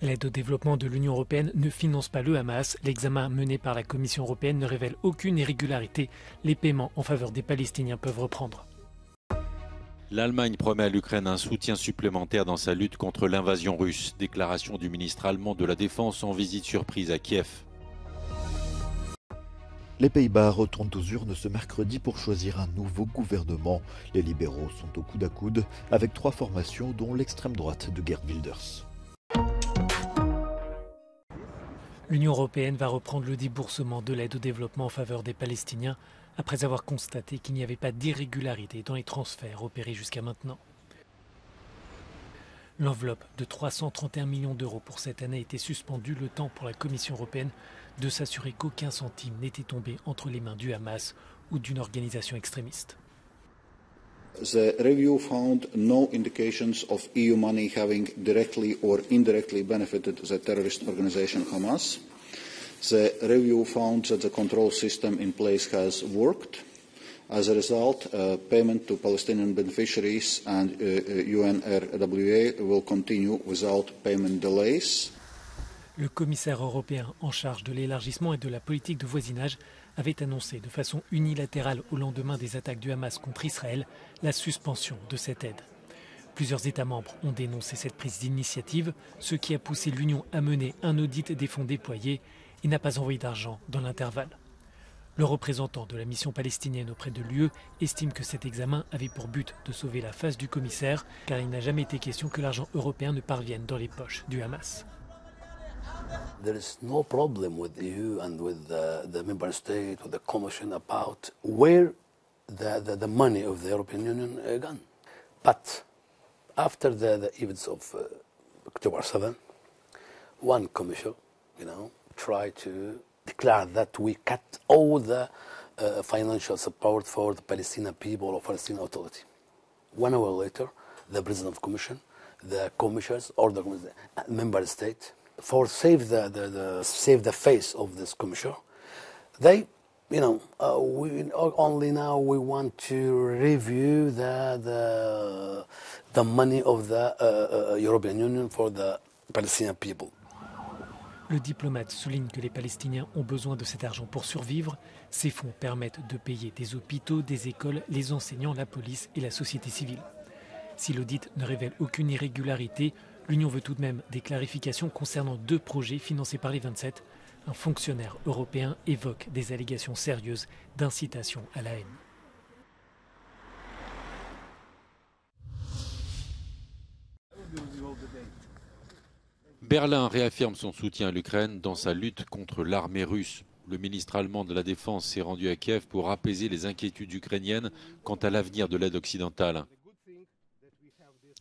L'aide au développement de l'Union européenne ne finance pas le Hamas. L'examen mené par la Commission européenne ne révèle aucune irrégularité. Les paiements en faveur des Palestiniens peuvent reprendre. L'Allemagne promet à l'Ukraine un soutien supplémentaire dans sa lutte contre l'invasion russe. Déclaration du ministre allemand de la Défense en visite surprise à Kiev. Les Pays-Bas retournent aux urnes ce mercredi pour choisir un nouveau gouvernement. Les libéraux sont au coude à coude avec 3 formations dont l'extrême droite de Geert Wilders. L'Union européenne va reprendre le déboursement de l'aide au développement en faveur des Palestiniens après avoir constaté qu'il n'y avait pas d'irrégularité dans les transferts opérés jusqu'à maintenant. L'enveloppe de 331 millions d'euros pour cette année a été suspendue le temps pour la Commission européenne de s'assurer qu'aucun centime n'était tombé entre les mains du Hamas ou d'une organisation extrémiste. The review found no indications of EU money having directly or indirectly benefited the terrorist organization Hamas. The review found that the control system in place has worked. As a result, payment to Palestinian beneficiaries and UNRWA will continue without payment delays. Le commissaire européen en charge de l'élargissement et de la politique de voisinage avait annoncé de façon unilatérale au lendemain des attaques du Hamas contre Israël la suspension de cette aide. Plusieurs États membres ont dénoncé cette prise d'initiative, ce qui a poussé l'Union à mener un audit des fonds déployés et n'a pas envoyé d'argent dans l'intervalle. Le représentant de la mission palestinienne auprès de l'UE estime que cet examen avait pour but de sauver la face du commissaire, car il n'a jamais été question que l'argent européen ne parvienne dans les poches du Hamas. There is no problem with the EU and with the member state or the Commission about where the money of the European Union gone. But after the events of October 7, one Commission, tried to declare that we cut all the financial support for the Palestinian people or Palestinian Authority. 1 hour later, the President of the Commission, the Commissioners or the member state, for save the face of this commission, they, we only now we want to review the money of the European Union for the Palestinian people. Le diplomate souligne que les Palestiniens ont besoin de cet argent pour survivre. Ces fonds permettent de payer des hôpitaux, des écoles, les enseignants, la police et la société civile. Si l'audit ne révèle aucune irrégularité, l'Union veut tout de même des clarifications concernant 2 projets financés par les 27. Un fonctionnaire européen évoque des allégations sérieuses d'incitation à la haine. Berlin réaffirme son soutien à l'Ukraine dans sa lutte contre l'armée russe. Le ministre allemand de la Défense s'est rendu à Kiev pour apaiser les inquiétudes ukrainiennes quant à l'avenir de l'aide occidentale.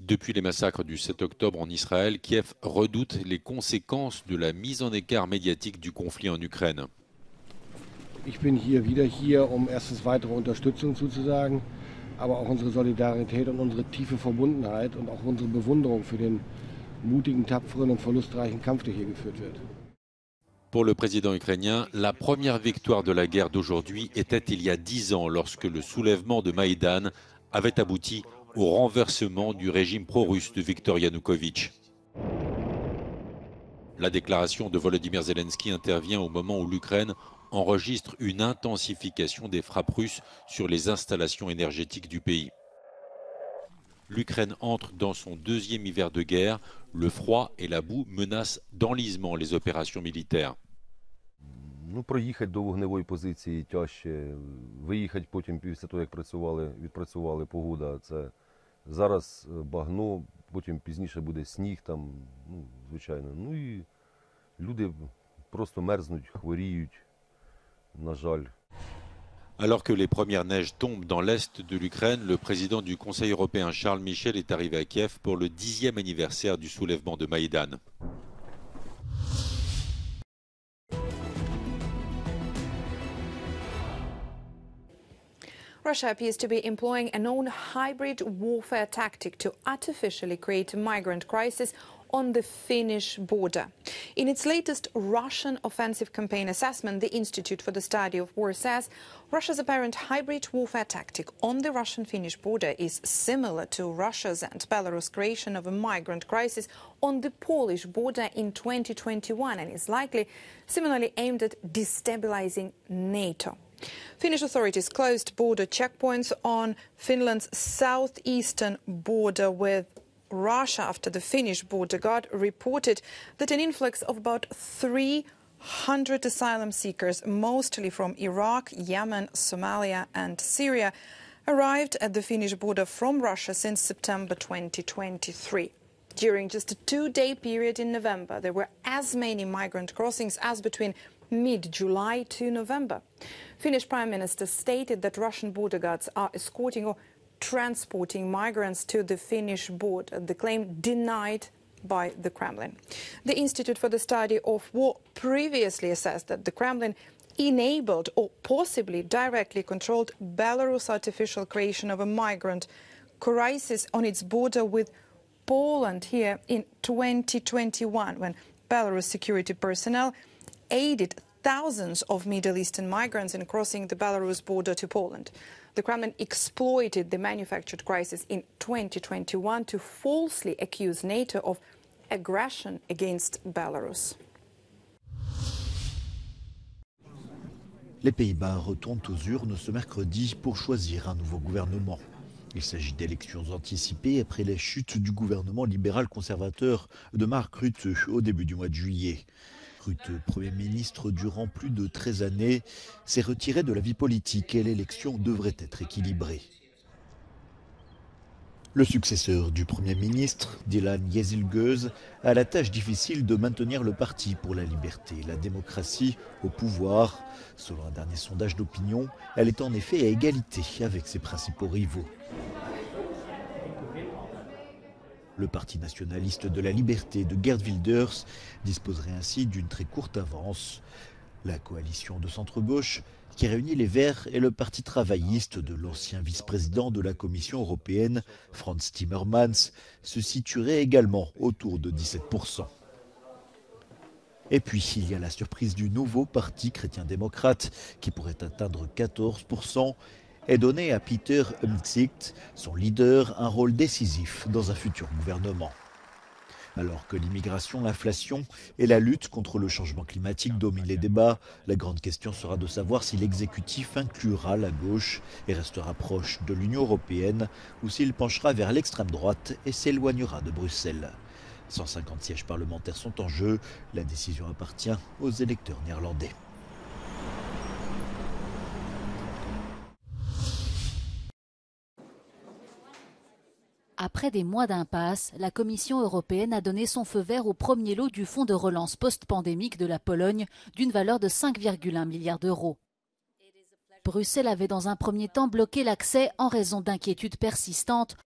Depuis les massacres du 7 octobre en Israël, Kiev redoute les conséquences de la mise en écart médiatique du conflit en Ukraine. Ich bin wieder hier, erstens weitere Unterstützung zuzusagen, aber auch unsere Solidarität und unsere tiefe Verbundenheit und auch unsere Bewunderung für den mutigen, tapferen und verlustreichen Kampf, der hier geführt wird. Pour le président ukrainien, la première victoire de la guerre d'aujourd'hui était il y a 10 ans lorsque le soulèvement de Maïdan avait abouti au renversement du régime pro-russe de Viktor Yanukovych. La déclaration de Volodymyr Zelensky intervient au moment où l'Ukraine enregistre une intensification des frappes russes sur les installations énergétiques du pays. L'Ukraine entre dans son 2e hiver de guerre. Le froid et la boue menacent d'enlisement les opérations militaires. Проїхати до вогневої позиції тяжче, виїхати потім після того, як відпрацювали погода, це зараз багно, потім пізніше буде сніг там, звичайно. І люди просто мерзнуть, хворіють, на жаль. Alors que les premières neiges tombent dans l'est de l'Ukraine, le président du Conseil européen Charles Michel est arrivé à Kiev pour le 10e anniversaire du soulèvement de Maïdan. Russia appears to be employing a known hybrid warfare tactic to artificially create a migrant crisis on the Finnish border. In its latest Russian offensive campaign assessment, the Institute for the Study of War says Russia's apparent hybrid warfare tactic on the Russian-Finnish border is similar to Russia's and Belarus' creation of a migrant crisis on the Polish border in 2021 and is likely similarly aimed at destabilizing NATO. Finnish authorities closed border checkpoints on Finland's southeastern border with Russia after the Finnish border guard reported that an influx of about 300 asylum seekers, mostly from Iraq, Yemen, Somalia and Syria, arrived at the Finnish border from Russia since September 2023. During just a two-day period in November, there were as many migrant crossings as between mid-July to November. Finnish Prime Minister stated that Russian border guards are escorting or transporting migrants to the Finnish border, the claim denied by the Kremlin. The Institute for the Study of War previously assessed that the Kremlin enabled or possibly directly controlled Belarus' artificial creation of a migrant crisis on its border with Poland here in 2021, when Belarus security personnel aided thousands of Middle Eastern migrants in crossing the Belarus border to Poland. The Kremlin exploited the manufactured crisis in 2021 to falsely accuse NATO of aggression against Belarus. Les Pays-Bas retournent aux urnes ce mercredi pour choisir un nouveau gouvernement. Il s'agit d'élections anticipées après la chute du gouvernement libéral-conservateur de Mark Rutte au début du mois de juillet. Rutte, Premier ministre durant plus de 13 années, s'est retiré de la vie politique et l'élection devrait être équilibrée. Le successeur du Premier ministre, Dylan Yeşilgöz, a la tâche difficile de maintenir le Parti pour la liberté et la démocratie au pouvoir. Selon un dernier sondage d'opinion, elle est en effet à égalité avec ses principaux rivaux. Le Parti nationaliste de la liberté de Geert Wilders disposerait ainsi d'une très courte avance. La coalition de centre-gauche, qui réunit les Verts et le Parti travailliste de l'ancien vice-président de la Commission européenne, Frans Timmermans, se situerait également autour de 17%. Et puis, il y a la surprise du nouveau Parti chrétien-démocrate, qui pourrait atteindre 14%, et donner à Peter Omtzigt, son leader, un rôle décisif dans un futur gouvernement. Alors que l'immigration, l'inflation et la lutte contre le changement climatique dominent les débats, la grande question sera de savoir si l'exécutif inclura la gauche et restera proche de l'Union européenne ou s'il penchera vers l'extrême droite et s'éloignera de Bruxelles. 150 sièges parlementaires sont en jeu, la décision appartient aux électeurs néerlandais. Après des mois d'impasse, la Commission européenne a donné son feu vert au premier lot du fonds de relance post-pandémique de la Pologne d'une valeur de 5,1 milliards d'euros. Bruxelles avait dans un premier temps bloqué l'accès en raison d'inquiétudes persistantes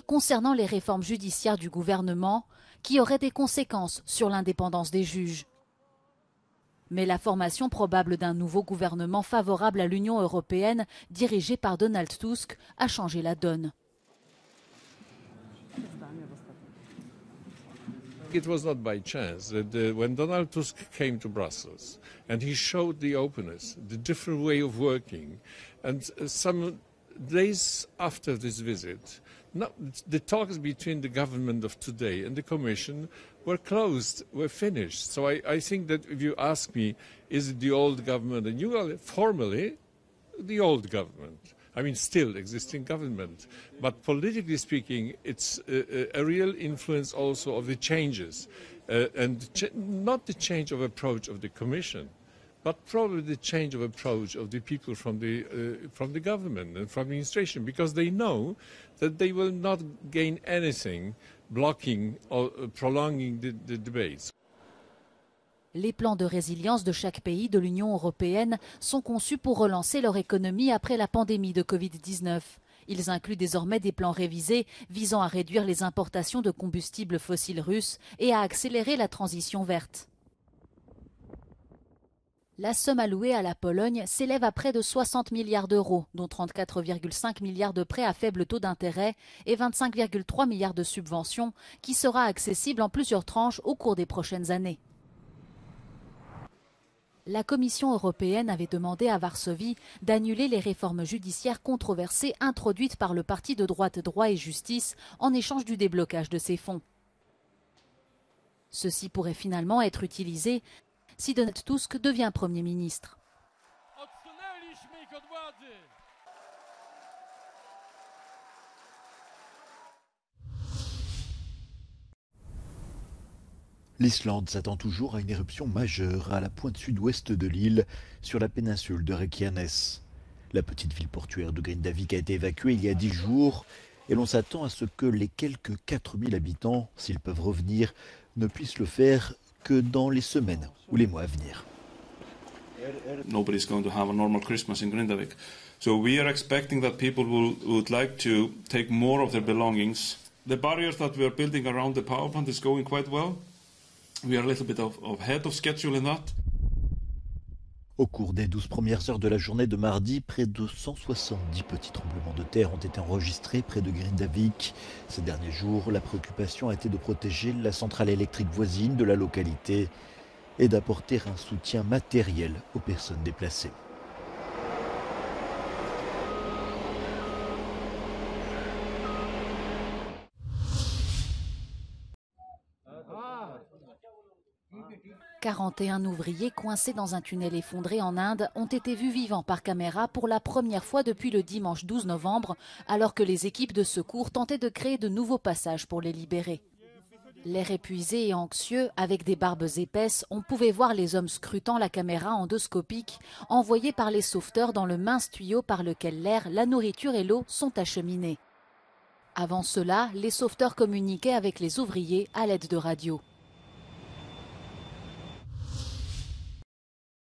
concernant les réformes judiciaires du gouvernement qui auraient des conséquences sur l'indépendance des juges. Mais la formation probable d'un nouveau gouvernement favorable à l'Union européenne dirigé par Donald Tusk a changé la donne. It was not by chance that when Donald Tusk came to Brussels and he showed the openness, the different way of working, and some days after this visit, the talks between the government of today and the Commission were closed, were finished. So I think that if you ask me, is it the old government, the new, formally, the old government. I mean, still existing government. But politically speaking, it's a real influence also of the changes. And not the change of approach of the Commission, but probably the change of approach of the people from the government and from the administration, because they know that they will not gain anything blocking or prolonging the debates. Les plans de résilience de chaque pays de l'Union européenne sont conçus pour relancer leur économie après la pandémie de Covid-19. Ils incluent désormais des plans révisés visant à réduire les importations de combustibles fossiles russes et à accélérer la transition verte. La somme allouée à la Pologne s'élève à près de 60 milliards d'euros, dont 34,5 milliards de prêts à faible taux d'intérêt et 25,3 milliards de subventions, qui sera accessible en plusieurs tranches au cours des prochaines années. La Commission européenne avait demandé à Varsovie d'annuler les réformes judiciaires controversées introduites par le parti de droite Droit et Justice en échange du déblocage de ces fonds. Ceci pourrait finalement être utilisé si Donald Tusk devient Premier ministre. L'Islande s'attend toujours à une éruption majeure à la pointe sud-ouest de l'île, sur la péninsule de Reykjanes. La petite ville portuaire de Grindavik a été évacuée il y a 10 jours et l'on s'attend à ce que les quelques 4000 habitants, s'ils peuvent revenir, ne puissent le faire que dans les semaines ou les mois à venir. Nobody's going to have a normal Christmas in Grindavik. So we are expecting that people would like to take more of their belongings. The barriers that we are building around the power plant is going quite well. We are a little bit ahead of schedule in that. Au cours des 12 premières heures de la journée de mardi, près de 170 petits tremblements de terre ont été enregistrés près de Grindavik. Ces derniers jours, la préoccupation a été de protéger la centrale électrique voisine de la localité et d'apporter un soutien matériel aux personnes déplacées. « 41 ouvriers coincés dans un tunnel effondré en Inde ont été vus vivants par caméra pour la première fois depuis le dimanche 12 novembre, alors que les équipes de secours tentaient de créer de nouveaux passages pour les libérer. L'air épuisé et anxieux, avec des barbes épaisses, on pouvait voir les hommes scrutant la caméra endoscopique envoyée par les sauveteurs dans le mince tuyau par lequel l'air, la nourriture et l'eau sont acheminés. Avant cela, les sauveteurs communiquaient avec les ouvriers à l'aide de radio.